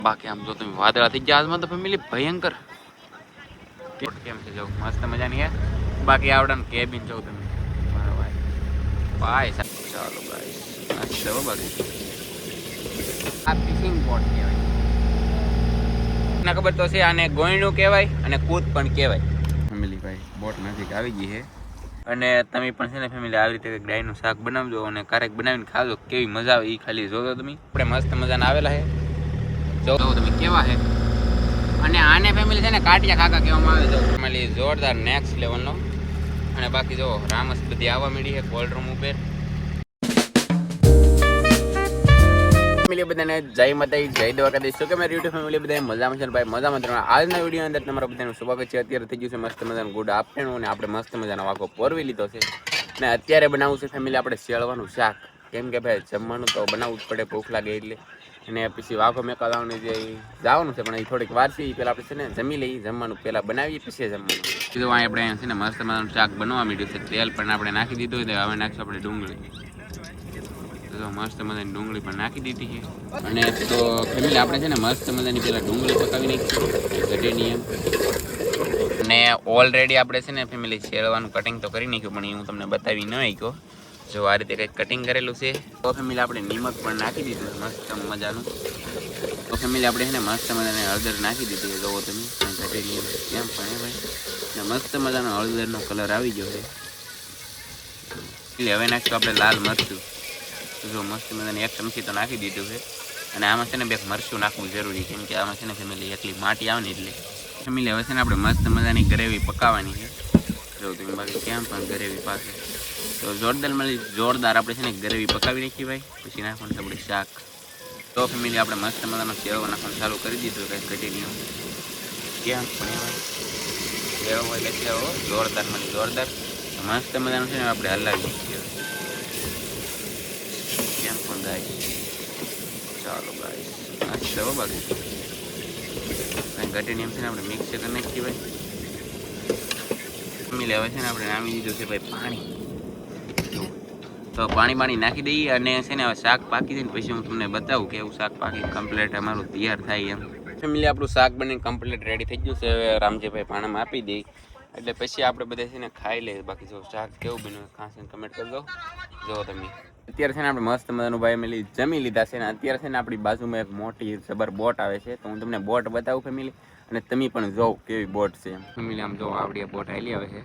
બાકી આમ જો તમે વાદળા થઈ ગયા આજમાં તો ફેમિલી ભયંકર કેમ છે જો મસ્ત મજાની હે બાકી આવડન કેબિન જો તમે મારો ભાઈ ચાલો ગાઈસ મસ્ત હો બાકી આ ફિશિંગ બોટ કહેવાય ના ખબર તો છે આને ગોયણું કહેવાય અને કૂદ પણ કહેવાય ફેમિલી ભાઈ બોટ નજીક આવી ગઈ છે અને તમે પણ છે ને ફેમિલી આવી રીતે ડાયનું શાક બનાવજો અને ક્યારેક બનાવીને ખાજો કેવી મજા આવે એ ખાલી જોજો તમે આપણે મસ્ત મજાના આવેલા છે જો તમે કેવા છે અને આને ફેમિલી છે ને કાટિયા ખાકા કહેવામાં આવે છે ફેમિલી જોરદાર નેક્સ્ટ લેવલનો અને બાકી જો રામસ બધી આવવા મળી છે કોલ્ડ રૂમ ઉપર ફેમિલી બધાને જય માતાજી જય દ્વારકાધીશ શું કે મારી યુટ્યુબ ફેમિલી બધા મજામાં છે ભાઈ મજામાં છે આજના વિડીયો અંદર તમારા બધાનું સ્વાગત છે અત્યારે થઈ ગયું છે મસ્ત મજાનું ગુડ આફ્ટરનૂન અને આપણે મસ્ત મજાનો વાકો પોરવી લીધો છે ને અત્યારે બનાવવું છે ફેમિલી આપણે શેળવાનું શાક કેમ કે ભાઈ જમવાનું તો બનાવવું જ પડે ભૂખ લાગે એટલે અને પછી વાઘો મેકા લાવવાની જે જવાનું છે પણ એ થોડીક વાર છે એ પહેલાં આપણે છે ને જમી લઈએ જમવાનું પહેલાં બનાવીએ પછી જમવાનું કીધું આપણે છે ને મસ્ત મજાનું શાક બનવા માંડ્યું છે તેલ પણ આપણે નાખી દીધું હવે નાખશું આપણે ડુંગળી તો મસ્ત મજાની ડુંગળી પણ નાખી દીધી છે અને તો ફેમિલી આપણે છે ને મસ્ત મજાની પહેલાં ડુંગળી પકાવી નાખીશું ગઢેની એમ અને ઓલરેડી આપણે છે ને ફેમિલી શેળવાનું કટિંગ તો કરી નાખ્યું પણ એ હું તમને બતાવી ન શક્યો જો આ રીતે કંઈક કટિંગ કરેલું છે તો ફેમિલી આપણે નિમક પણ નાખી દીધું મસ્ત મજાનું તો ફેમિલી આપણે છે ને મસ્ત મજાને હળદર નાખી દીધી જોવો તમે ઘટેલી કેમ પણ ભાઈ ને મસ્ત મજાનો હળદરનો કલર આવી ગયો છે હવે નાખશું આપણે લાલ મરચું જો મસ્ત મજાની એક ચમચી તો નાખી દીધું છે અને આમાં છે ને બે મરચું નાખવું જરૂરી કેમ કે આમાં છે ને ફેમિલી એટલી માટી આવે ને એટલે ફેમિલી હવે છે ને આપણે મસ્ત મજાની ગ્રેવી પકાવવાની છે જો તમે બાકી કેમ પણ ગ્રેવી પાસે તો જોરદાર આપણે છે ને ગ્રેવી પકાવી નાખી ભાઈ પછી નાખવાનું છે આપણે શાક તો ફેમિલી આપણે મસ્ત મજાનો સેવો નાખવાનું ચાલુ કરી દીધું કંઈ કન્ટિન્યુ કેમ પણ સેવો હોય એટલે સેવો જોરદાર મસ્ત મજાનું છે ને આપણે હલાવી શકીએ કેમ પણ ગાય ચાલો ગાય મસ્ત હો બાકી કંઈ કન્ટિન્યુ છે ને આપણે મિક્સ કરી નાખીએ ભાઈ ફેમિલી હવે છે ને આપણે નામી દીધું છે ભાઈ પાણી તો પાણી નાખી દઈએ અને છે ને હવે શાક પાકી જાય ને પછી હું તમને બતાવું કે એવું શાક પાકી કમ્પ્લીટ અમારું તૈયાર થાય એમ ફેમિલી આપણું શાક બનીને કમ્પ્લીટ રેડી થઈ ગયું છે હવે રામજીભાઈ પાણામાં આપી દઈ એટલે પછી આપણે બધા છે ને ખાઈ લઈએ બાકી જો શાક કેવું બન્યું ખાસ કમેન્ટ કરજો જો તમે અત્યારે છે ને આપણે મસ્ત મજાનું ભાઈ ફેમિલી જમી લીધા છે ને અત્યારે છે ને આપણી બાજુમાં એક મોટી જબર બોટ આવે છે તો હું તમને બોટ બતાવું ફેમિલી અને તમે પણ જોવ કેવી બોટ છે ફેમિલી આમ જો આવડી બોટ આવેલી આવે છે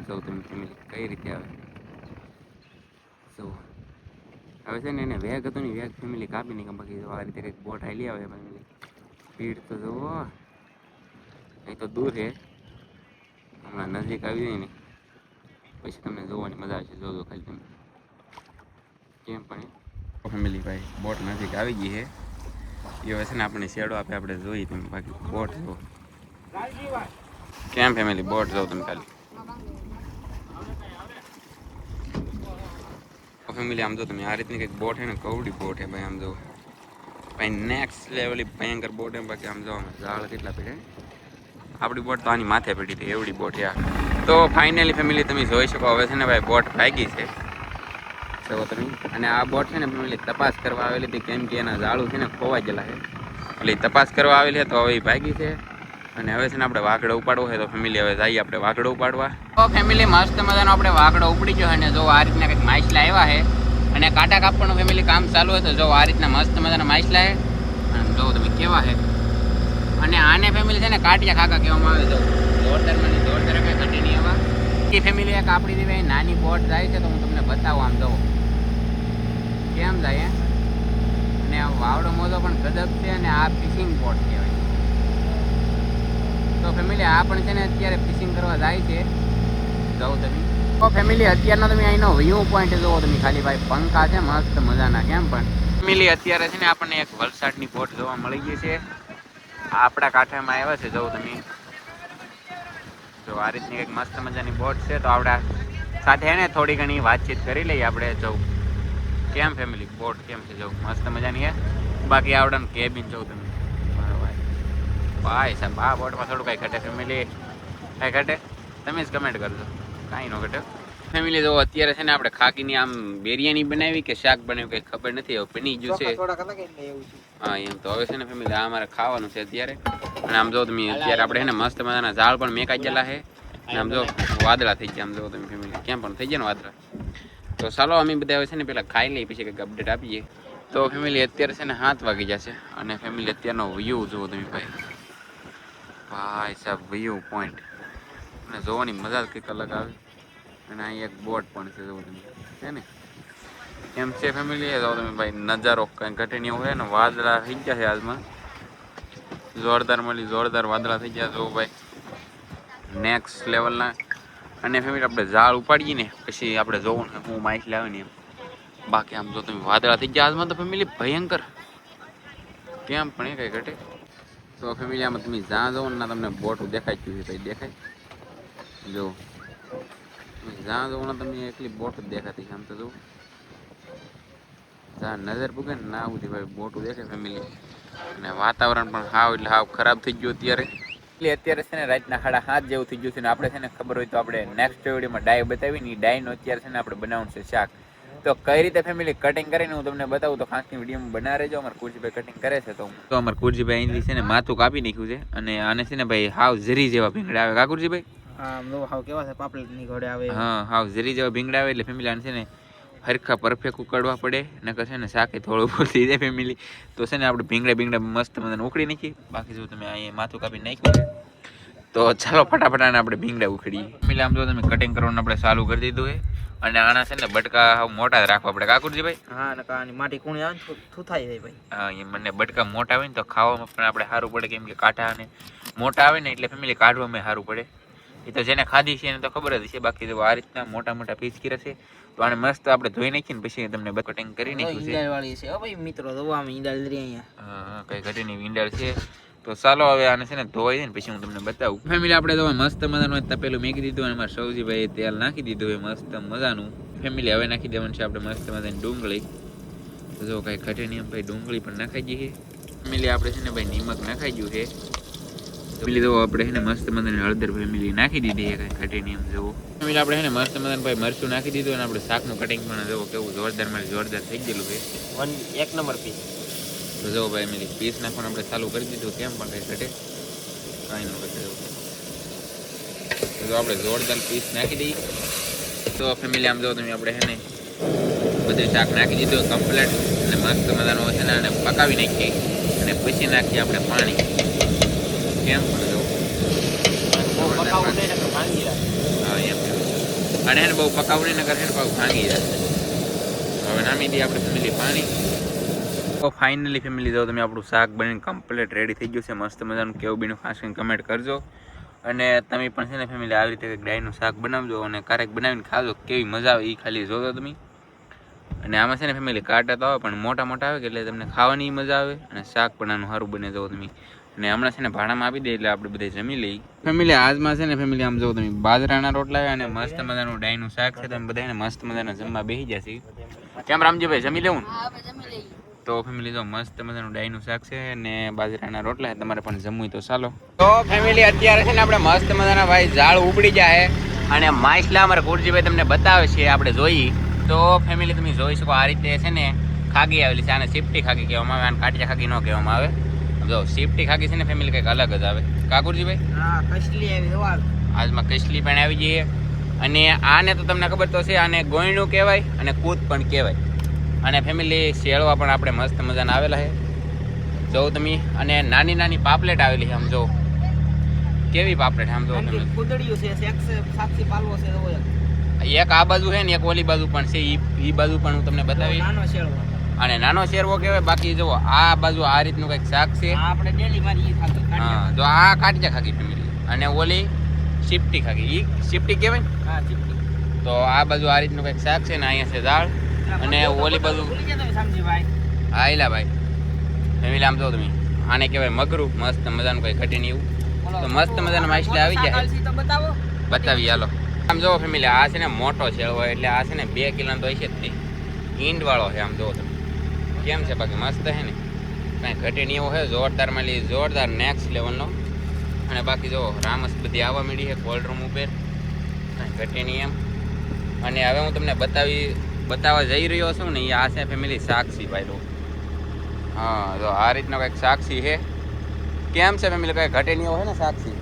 જો તમે ફેમિલી કઈ રીતે આવે હવે છે ને એને વેગ હતો ને વેગ ફેમિલી કાપી નહીં બાકી જો આ રીતે કંઈક બોટ હાલી આવે ફેમિલી સ્પીડ તો જુઓ અહીં તો દૂર છે હમણાં નજીક આવી જાય ને પછી તમને જોવાની મજા આવશે જોજો ખાલી તમે કેમ પણ ફેમિલી ભાઈ બોટ નજીક આવી ગઈ છે એ હવે છે ને આપણે શેડો આપે આપણે જોઈએ તમે બાકી બોટ જો કેમ ફેમિલી બોટ જો તમે ખાલી ફેમિલી આમ જો તમે આ રીતની કંઈક બોટ છે ને કવડી બોટ છે ભાઈ આમ જો ભાઈ નેક્સ્ટ લેવલની ભયંકર બોટ છે બાકી આમ જો ઝાડ કેટલા પડે આપણી બોટ તો આની માથે પડી હતી એવડી બોટ યાર તો ફાઇનલી ફેમિલી તમે જોઈ શકો હવે છે ને ભાઈ બોટ ભાગી છે જો તમે અને આ બોટ છે ને ફેમિલી તપાસ કરવા આવેલી હતી કેમ કે એના ઝાડું છે ને ખોવાઈ ગયેલા છે એટલે તપાસ કરવા આવેલી છે તો હવે એ ભાગી છે અને હવે છે ને આપણે વાઘડો ઉપાડવો છે તો ફેમિલી હવે જઈએ આપણે વાઘડો ઉપાડવા તો ફેમિલી મસ્ત મજાનો આપણે વાઘડો ઉપડી ગયો અને જો આ રીતના કંઈક માછલા આવ્યા છે અને કાંટા કાપવાનું ફેમિલી કામ ચાલુ હોય તો જો આ રીતના મસ્ત મજાના માછલા છે અને જો તમે કેવા છે અને આને ફેમિલી છે ને કાટિયા ખાકા કહેવામાં આવે છે જોરદાર કંઈ ઘટી નહીં આવા એ ફેમિલી એક આપણી દેવાય નાની બોટ જાય છે તો હું તમને બતાવું આમ જુઓ કેમ જાય અને આ વાવડો મોજો પણ ગજબ છે અને આ ફિશિંગ બોટ કહેવાય તો ફેમિલી આ પણ છે ને અત્યારે ફિશિંગ કરવા જાય છે જાઓ તમે તો ફેમિલી અત્યારનો તમે અહીંનો વ્યૂ પોઈન્ટ જુઓ તમે ખાલી ભાઈ પંખા છે મસ્ત મજાના કેમ પણ ફેમિલી અત્યારે છે ને આપણને એક વલસાડની બોટ જોવા મળી ગઈ છે આપણા કાંઠામાં આવ્યા છે જવું તમે જો આ રીતની કંઈક મસ્ત મજાની બોટ છે તો આપણા સાથે ને થોડી ઘણી વાતચીત કરી લઈએ આપણે જવું કેમ ફેમિલી બોટ કેમ છે જવું મસ્ત મજાની છે બાકી આવડે કેબિન જવું તમે ભાઈ સાહેબ આ બોટમાં થોડું કાંઈ ઘટે ફેમિલી કાંઈ ઘટે તમે જ કમેન્ટ કરજો કાંઈ ન ઘટે ફેમિલી જો અત્યારે છે ને આપણે ખાકીની આમ બિરયાની બનાવી કે શાક બનાવ્યું કંઈ ખબર નથી હવે બની ગયું છે હા એમ તો હવે છે ને ફેમિલી આ અમારે ખાવાનું છે અત્યારે. અને આમ જો તમે અત્યારે આપણે છે ને મસ્ત મજાના ઝાડ પણ મેકાઈ ગયેલા છે. અને આમ જો વાદળા થઈ ગયા. આમ જો તમે ફેમિલી કેમ પણ થઈ ગયા ને વાદળા. તો ચાલો અમે બધા હવે છે ને પેલા ખાઈ લઈએ પછી કંઈક અપડેટ આપીએ. તો ફેમિલી અત્યારે છે ને 7 વાગી જશે. અને ફેમિલી અત્યારનો વ્યૂ જુઓ તમે ભાઈ સાહેબ વ્યૂ પોઈન્ટ. અને જોવાની મજા જ કંઈક અલગ આવે. અને અહીં એક બોટ પણ છે જોવો તમે છે ને કેમ છે ફેમિલી એ તમે ભાઈ નજારો કંઈ ઘટે નહીં હોય ને વાદળા થઈ ગયા છે આજમાં જોરદાર વાદળા થઈ ગયા જો ભાઈ નેક્સ્ટ લેવલના. અને ફેમિલી આપણે ઝાડ ઉપાડીએ ને પછી આપણે જોવું ને હું માઇક લાવે ને એમ. બાકી આમ જો તમે વાદળા થઈ ગયા આજમાં તો ફેમિલી ભયંકર કેમ પણ એ કઈ ઘટે. તો ફેમિલી આમાં તમે જ્યાં જાઓ ને તમને બોટ દેખાય ગયું છે ભાઈ દેખાય જો જ્યાં જાઓ ને તમને એટલી બોટ દેખાતી આમ તો જો જ્યાં નજર પૂગે ને ના સુધી ભાઈ બોટું દેખે ફેમિલી. અને વાતાવરણ પણ હાવ એટલે હાવ ખરાબ થઈ ગયું અત્યારે. એટલે અત્યારે છે ને રાતના 7:30 જેવું થઈ ગયું છે. ને આપણે છે ને ખબર હોય તો આપણે નેક્સ્ટ વિડીયોમાં ડાય બતાવી ને ડાયનો અત્યારે છે ને આપણે બનાવવાનું છે શાક. તો કઈ રીતે ફેમિલી કટિંગ કરીને હું તમને બતાવું તો ખાસની વિડીયોમાં બના રહેજો. અમારે કુરજીભાઈ કટિંગ કરે છે તો અમારે કુરજીભાઈ અહીંથી છે ને માથું કાપી નાખ્યું છે. અને આને છે ને ભાઈ હાવ ઝરી જેવા ભીંગડા આવે કા કુરજીભાઈ? હા હાવ ઝરી જેવા ભીંગડા આવે એટલે ફેમિલી આને છે ને હરખા પરફેક્ટ ઉકળવા પડે નકર છે ને શાકે થોડું પૂરતી જાય ફેમિલી. તો છે ને આપણે ભીંગડા મસ્ત મજાને ઉકળી નાખીએ. બાકી જો તમે અહીંયા માથું કાપી નાખ્યું છે તો ચાલો ફટાફટ આને આપણે ભીંગડા ઉખડીએ. ફેમિલી આમ જો તમે કટિંગ કરવાનું આપણે ચાલુ કરી દીધું છે. અને આના છે ને બટકા મોટા જ રાખવા પડે કાકુરજીભાઈ. હા નકા માટી કુણી આવે થૂથાઈ જાય ભાઈ. હા એ મને બટકા મોટા હોય ને તો ખાવામાં પણ આપણે સારું પડે કેમ કે કાંઠા અને મોટા આવે ને એટલે ફેમિલી કાઢવામાં સારું પડે. એ તો જેને ખાધી છે એને તો ખબર જ છે. બાકી જો આ રીતના મોટા પીસ કર્યા છે તો આને મસ્ત આપણે ધોઈ નાખીને પછી તમને કટિંગ કરી નાખ્યું છે. ઈંડાળ વાળી છે ભાઈ મિત્રો જો આમ ઈંડાળ દરી અહીંયા. હા કઈ ઘટીની ઈંડાળ છે. તો ચાલો હવે આને છે ને ધોઈ દે ને પછી હું તમને બતાવું. ફેમિલી આપણે તો મસ્ત મજાનું તપેલું મેકી દીધું અને મારા સૌજીભાઈ તેલ નાખી દીધું હોય મસ્ત મજાનું. ફેમિલી હવે નાખી દેવાનું છે આપણે મસ્ત મજાની ડુંગળી. તો જો કઈ ઘટે નહીં એમ ભાઈ ડુંગળી પણ નાખાઈ ગઈ છે. ફેમિલી આપણે છે ને ભાઈ નિમક નાખાઈ ગયું છે. ફેમિલી તો આપણે છે ને મસ્ત મજાની હળદર ફેમિલી નાખી દીધી છે કઈ ઘટે નહીં એમ જુઓ. ફેમિલી આપણે છે ને મસ્ત મજાનું ભાઈ મરચું નાખી દીધું અને આપણે શાકનું કટિંગ પણ જુઓ કેવું જોરદાર થઈ ગયેલું છે. એક નંબર પીસ. તો જો ભાઈ મેં પીસ નાખવાનું આપણે ચાલુ કરી દીધું કેમ પણ કઈ ઘટે કાંઈ ન ઘટે. તો આપણે જોરદાર પીસ નાખી દઈએ. તો ફેમિલી આમ જો તમે આપણે છે ને બધું શાક નાખી દીધું કમ્પ્લીટ અને મસ્ત મજાનું છે ને અને પકાવી નાખીએ અને પછી નાખીએ આપણે પાણી કેમ પણ જો હા એમ અને એને બહુ પકાવવું નહીં નકર છે ને પાછું ભાંગી જશે. હવે નામી દઈએ આપણે ફેમિલી પાણી. તો ફાઇનલી ફેમિલી જો તમે આપણું શાક બનીને કમ્પ્લીટ રેડી થઈ ગયું છે મસ્ત મજાનું. કેવું બીનું ખાસ કરીને કમેન્ટ કરજો. અને તમે પણ છે ને ફેમિલી આવી રીતે ડાયનું શાક બનાવજો અને ક્યારેક બનાવીને ખાજો કેવી મજા આવે એ ખાલી જોજો તમે. અને આમાં છે ને ફેમિલી કાંટા તો આવે પણ મોટા આવે કે એટલે તમને ખાવાની મજા આવે અને શાક પણ આનું સારું બને જો તમે. અને હમણાં છે ને ભાડામાં આપી દે એટલે આપણે બધા જમી લઈએ. ફેમિલી આજમાં છે ને ફેમિલી આમ જો તમે બાજરાના રોટલા અને મસ્ત મજાનું ડાયનું શાક છે. તમે બધા મસ્ત મજાના જમવા બેસી જશે. કેમ રામજીભાઈ જમી લેવું ને? તો ફેમિલી તો મસ્ત મજાનું ડાયનું શાક છે અને બાજરાના રોટલા છે. તમારે પણ જમવું તો ચાલો. તો ફેમિલી અત્યારે છે ને આપણે મસ્ત મજાના ભાઈ ઝાડ ઉપડી જાય અને માછલા અમારે કુરજીભાઈ તમને બતાવે છે આપણે જોઈ. તો ફેમિલી તમે જોઈ શકો આ રીતે છે ને ખાગી આવેલી છે. આને સિફ્ટી ખાગી કહેવામાં આવે, આને કાટિયા ખાગી ન કહેવામાં આવે. જો સિફ્ટી ખાગી છે ને ફેમિલી કંઈક અલગ જ આવે કાકુરજીભાઈ. હા કસલી આવી આજમાં કસલી પણ આવી જઈએ. અને આને તો તમને ખબર તો છે આને ગોયણું કહેવાય અને કૂદ પણ કહેવાય. અને ફેમિલી શેળવા પણ આપણે મસ્ત મજાના આવેલા છે જો તમે. અને નાની પાપલેટ આવેલી છે આમ જો કેવી પાપલેટ આમ જો તમે. એક આ બાજુ છે ને એક ઓલી બાજુ પણ છે. ઈ બાજુ પણ હું તમને બતાવી. અને નાનો શેરવો કહેવાય. બાકી જો આ બાજુ આ રીતનું કંઈક શાક છે. હા જો આ કાટિયા ખાગી ફેમિલી અને ઓલી સિફ્ટી ખાગી. ઈ સિફ્ટી કહેવાય. તો આ બાજુ આ રીતનું કંઈક શાક છે ને અહીંયા છે દાળ અને ઓલી બાજુ હા એલા ભાઈ ફેમિલી આમ જો તમે આને કહેવાય મગરું. મસ્ત મજાનું કંઈ ઘટે નહીં એવું. તો મસ્ત મજાના માછલા આવી જાય બતાવી હાલો. આમ જો ફેમિલી આ છે ને મોટો શેળવો એટલે આ છે ને 2 કિલોનો તો હશે જ નહીં. ઈંડ વાળો છે આમ જો તમે કેમ છે. બાકી મસ્ત છે ને કાંઈ ઘટે નહીં એવું છે. જોરદાર નેક્સ્ટ લેવલનો. અને બાકી જો રામસ બધી આવવા માંડી છે કોલ્ડ રૂમ ઉપર કાંઈ ઘટે નહીં એમ. અને હવે હું તમને બતાવવા જઈ રહ્યો છું ને એ આ છે ફેમિલી સાક્ષી ભાઈ. હા તો આ રીતનો કંઈક સાક્ષી છે. કેમ છે ફેમિલી, કંઈ ઘટે નહીં હોય ને સાક્ષી.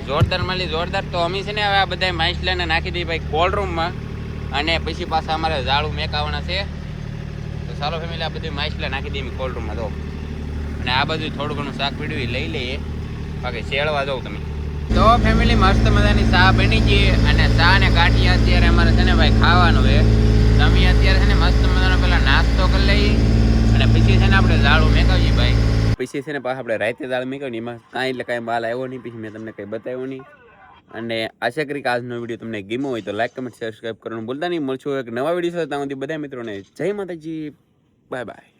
જોરદાર મળી જોરદાર. તો અમે છે ને હવે આ બધા માછલાને નાખી દઈએ ભાઈ કોલ્ડ રૂમમાં, અને પછી પાછા અમારે ઝાડું મેકાવાના છે. તો ચાલો ફેમિલી, આ બધું માછલા નાખી દઈએ કોલ્ડ રૂમમાં. તો અને આ બધું થોડું ઘણું શાક પીડ્યું લઈ લઈએ, બાકી શેળવા દઉં તમે. તો ફેમિલી મસ્ત મજાની ચા બની ગઈ, અને ચા ને ગાંઠિયા અત્યારે અમારે છે ને ભાઈ ખાવાનું છે. તમે અત્યારે છે ને મસ્ત મજાનો પેલા નાસ્તો કરી લઈએ, અને પછી છે ને આપણે ઝાડું મેકાવીએ ભાઈ. પછી છે ને પાછા આપણે રાતે દાળ મેકાવીએ, એમાં કાંઈ એટલે કાંઈ માલ આવ્યો નહીં, પછી મેં તમને કંઈ બતાવ્યું નહીં. અને આશા કરી કે આજનો વિડીયો તમને ગમ્યો હોય તો લાઈક કમેન્ટ સબસ્ક્રાઈબ કરવાનું ભૂલતા નહીં. મળશું એક નવા વિડીયો સાથે. ત્યાં સુધી બધા મિત્રોને જય માતાજી, બાય બાય.